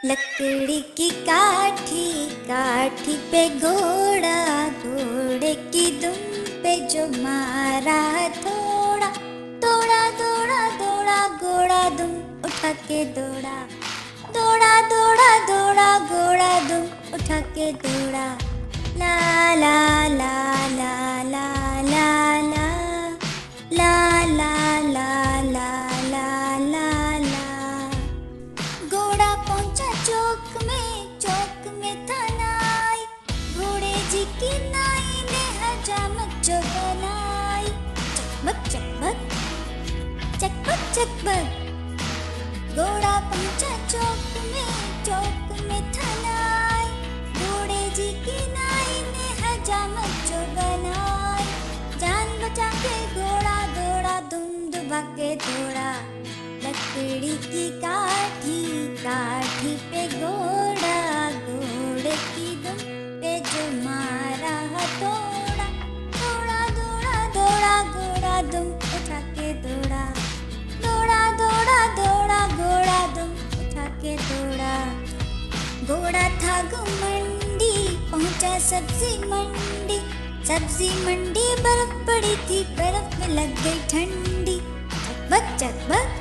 लकड़ी की काठी, काठी पे घोड़ा, घोड़े की दुम पे जो मारा थोड़ा, दौड़ा दौड़ा दौड़ा घोड़ा दुम उठा के दौड़ा, दौड़ा दौड़ा दौड़ा घोड़ा दुम उठा के दौड़ा। ला ला ला ला ला ला ला ला ला ला ला ला ला ला। घोड़ा पहुंचा चौक में था नाई, घोड़े जी की नाई ने हजामत जो बनाई। चकबक चकबक चकबक चकबक। घोड़ा पहुंचा चौक में था नाई, घोड़े जी की नाई ने हजामत जो बनाई। जान बचा के घोड़ा दौड़ा, दुम दुबा के दौड़ा। लकड़ी की काठी, काठी पे घोड़ा, घोड़े की दुम पे जो मारा हथौड़ा, दौड़ा दौड़ा दौड़ा घोड़ा दुम उठा के दौड़ा, दौड़ा दौड़ा दौड़ा घोड़ा दुम उठा के दौड़ा। घोड़ा था घुमंडी, पहुंचा सब्जी मंडी, सब्जी मंडी बर्फ पड़ी थी, बर्फ में लग गई ठंडी। चकबक चकबक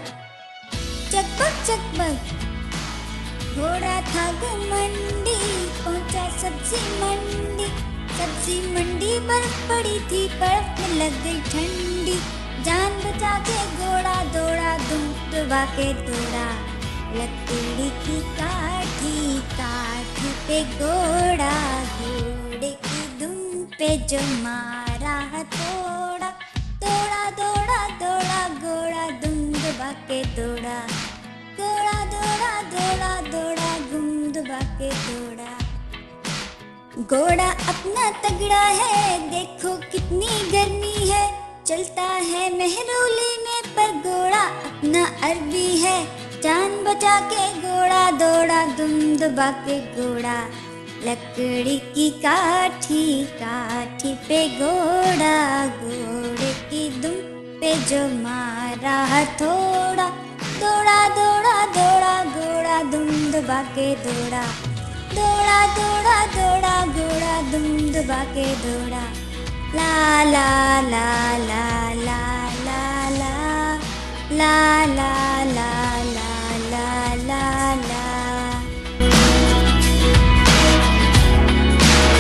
चकबक चकबक। घोड़ा था घुमंडी, पहुंचा सब्जी मंडी, सब्जी मंडी बर्फ पड़ी थी, बर्फ में लग गई ठंडी। जान बचा के घोड़ा दौड़ा, दुम दुबा के दौड़ा। लकड़ी की काठी, काठी पे घोड़ा, घोड़े की दुम पे जो मारा हथौड़ा, दौड़ा दौड़ा दौड़ा घोड़ा दुम दुबा के दौड़ा, दौड़ा दौड़ा दौड़ा दौड़ा दुम दुबा के दौड़ा। घोड़ा अपना तगड़ा है, देखो कितनी गर्मी है, चलता है मेहरौली में पर घोड़ा अपना अरबी है। जान बचा के घोड़ा दौड़ा, दुम दुबा के घोड़ा। लकड़ी की काठी, काठी पे घोड़ा, घोड़े की दुम पे जो मारा हथौड़ा, दौड़ा दौड़ा दौड़ा घोड़ा दुम दुबा के दौड़ा, दौड़ा दौड़ा दौड़ा घोड़ा दुम दुबा के दौड़ा। ला ला ला ला